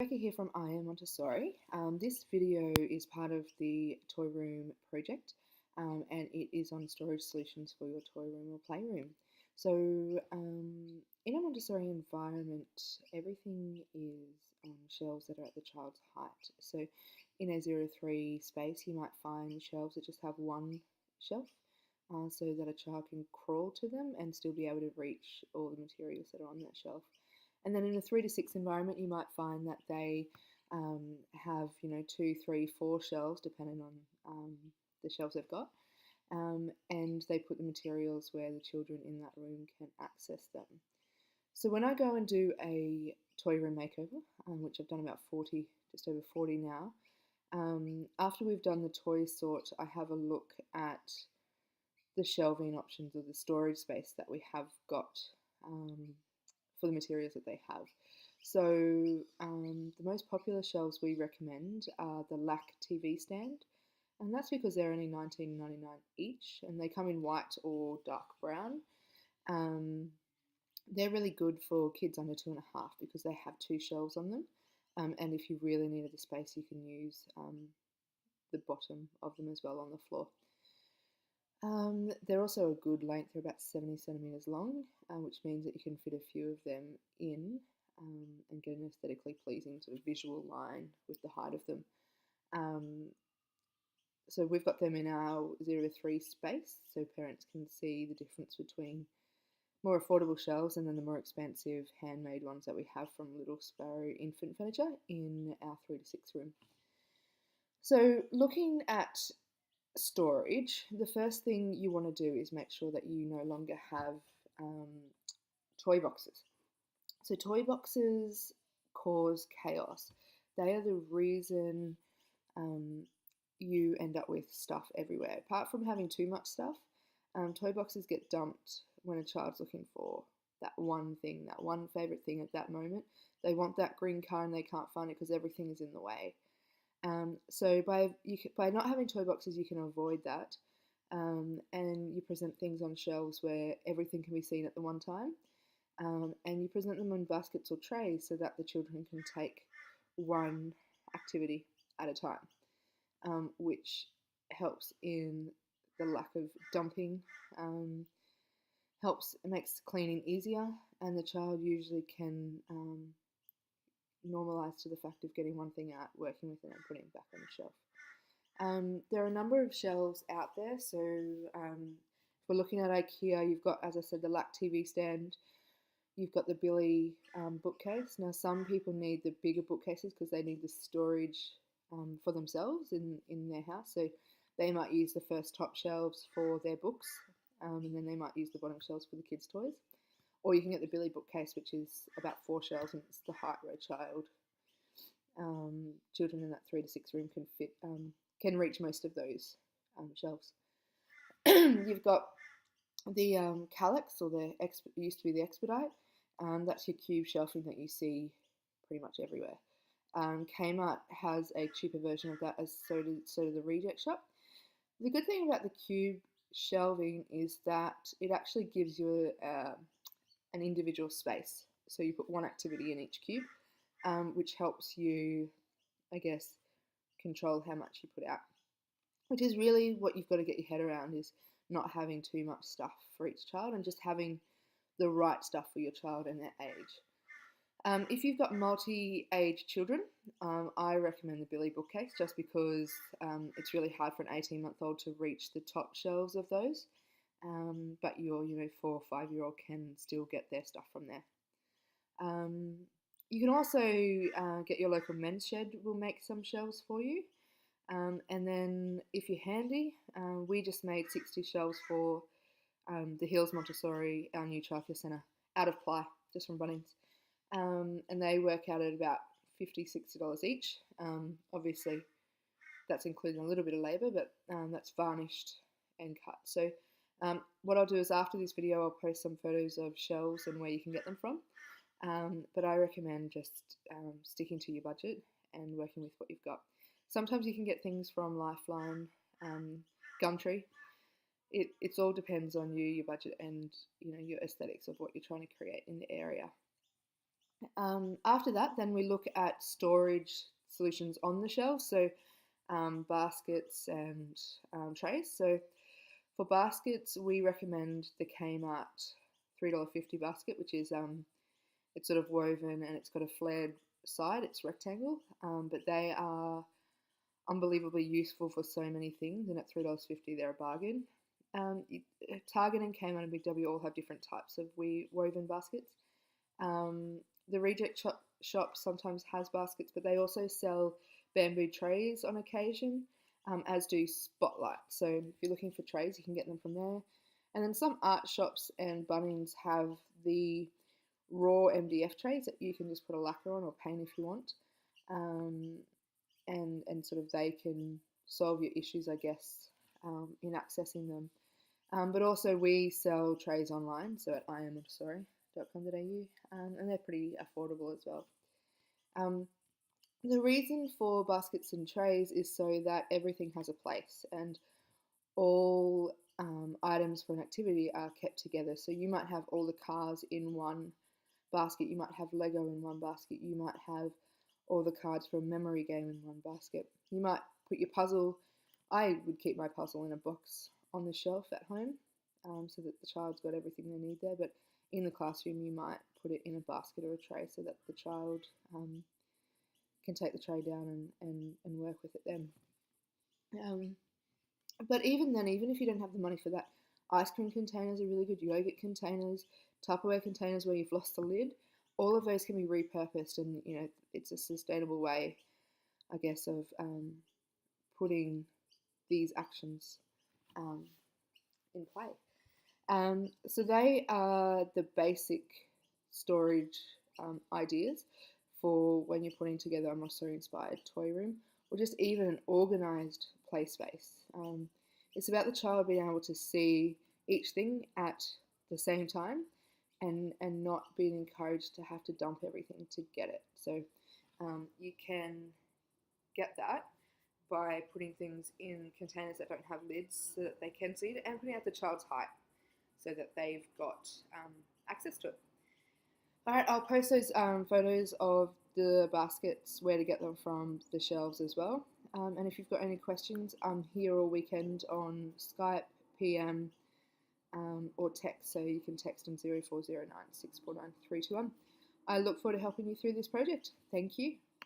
Rebecca here from I Am Montessori. This video is part of the Toy Room project and it is on storage solutions for your toy room or playroom. So in a Montessori environment, everything is on shelves that are at the child's height. So in a 0 to 3 space, you might find shelves that just have one shelf so that a child can crawl to them and still be able to reach all the materials that are on that shelf. And then in a 3 to 6 environment, you might find that they have, 2, 3, 4 shelves, depending on the shelves they've got. And they put the materials where the children in that room can access them. So when I go and do a toy room makeover, which I've done about 40, just over 40 now, after we've done the toy sort, I have a look at the shelving options or the storage space that we have got for the materials that they have. So the most popular shelves we recommend are the LAC TV stand, and that's because they're only $19.99 each, and they come in white or dark brown. They're really good for kids under 2.5 because they have 2 shelves on them, and if you really needed the space, you can use the bottom of them as well on the floor. They're also a good length. They're about 70 centimetres long, which means that you can fit a few of them in and get an aesthetically pleasing sort of visual line with the height of them. So we've got them in our 0 to 3 space, so parents can see the difference between more affordable shelves and then the more expensive handmade ones that we have from Little Sparrow Infant Furniture in our 3 to 6 room. So looking at storage, the first thing you want to do is make sure that you no longer have toy boxes. So toy boxes cause chaos. They are the reason you end up with stuff everywhere. Apart from having too much stuff, toy boxes get dumped when a child's looking for that one thing, that one favourite thing at that moment. They want that green car and they can't find it because everything is in the way. So by not having toy boxes, you can avoid that, and you present things on shelves where everything can be seen at the one time, and you present them on baskets or trays so that the children can take one activity at a time, which helps in the lack of dumping, it makes cleaning easier, and the child usually can normalised to the fact of getting one thing out, working with it and putting it back on the shelf. There are a number of shelves out there, so if we're looking at IKEA, you've got, as I said, the LAC TV stand, you've got the Billy bookcase. Now some people need the bigger bookcases because they need the storage for themselves in their house, so they might use the first top shelves for their books, and then they might use the bottom shelves for the kids' toys. Or you can get the Billy bookcase, which is about 4 shelves, and it's the height where children in that 3 to 6 room can reach most of those shelves. You've got the Calyx, or used to be the Expedite. That's your cube shelving that you see pretty much everywhere. Kmart has a cheaper version of that, as so do the Reject Shop. The good thing about the cube shelving is that it actually gives you an individual space. So you put one activity in each cube, which helps you, I guess, control how much you put out. Which is really what you've got to get your head around, is not having too much stuff for each child and just having the right stuff for your child and their age. If you've got multi-age children, I recommend the Billy bookcase just because it's really hard for an 18-month-old to reach the top shelves of those. But your 4 or 5-year-old can still get their stuff from there. You can also get your local men's shed will make some shelves for you. And then if you're handy, we just made 60 shelves for the Hills Montessori, our new childcare centre, out of ply, just from Bunnings. And they work out at about $50, $60 each. Obviously, that's including a little bit of labour, but that's varnished and cut. So what I'll do is after this video, I'll post some photos of shelves and where you can get them from. But I recommend just sticking to your budget and working with what you've got. Sometimes you can get things from Lifeline, Gumtree. It all depends on you, your budget, and your aesthetics of what you're trying to create in the area. After that, then we look at storage solutions on the shelf, so baskets and trays. So for baskets, we recommend the Kmart $3.50 basket, which is it's sort of woven and it's got a flared side. It's rectangle, but they are unbelievably useful for so many things. And at $3.50, they're a bargain. Um, Target and Kmart and Big W all have different types of woven baskets. Um, the reject shop sometimes has baskets, but they also sell bamboo trays on occasion, as do Spotlight. So if you're looking for trays, you can get them from there. And then some art shops and Bunnings have the raw MDF trays that you can just put a lacquer on or paint if you want. Um, and sort of they can solve your issues, I guess, in accessing them. But also we sell trays online, so at iammontessori.com.au, and they're pretty affordable as well. Um, the reason for baskets and trays is so that everything has a place and all items for an activity are kept together. So you might have all the cars in one basket, you might have Lego in one basket, you might have all the cards for a memory game in one basket. You might put your puzzle, I would keep my puzzle in a box on the shelf at home, so that the child's got everything they need there, but in the classroom you might put it in a basket or a tray so that the child can take the tray down and work with it then. Um, but even then, even if you don't have the money for that, ice cream containers are really good, yogurt containers, Tupperware containers where you've lost the lid, all of those can be repurposed, and it's a sustainable way, I guess, of putting these actions um, in play. So they are the basic storage ideas for when you're putting together a Montessori-inspired toy room, or just even an organised play space. It's about the child being able to see each thing at the same time and not being encouraged to have to dump everything to get it. So you can get that by putting things in containers that don't have lids so that they can see it, and putting out the child's height so that they've got access to it. All right, I'll post those photos of the baskets, where to get them from, the shelves as well. And if you've got any questions, I'm here all weekend on Skype, PM, or text, so you can text on 0409 649 321. I look forward to helping you through this project. Thank you.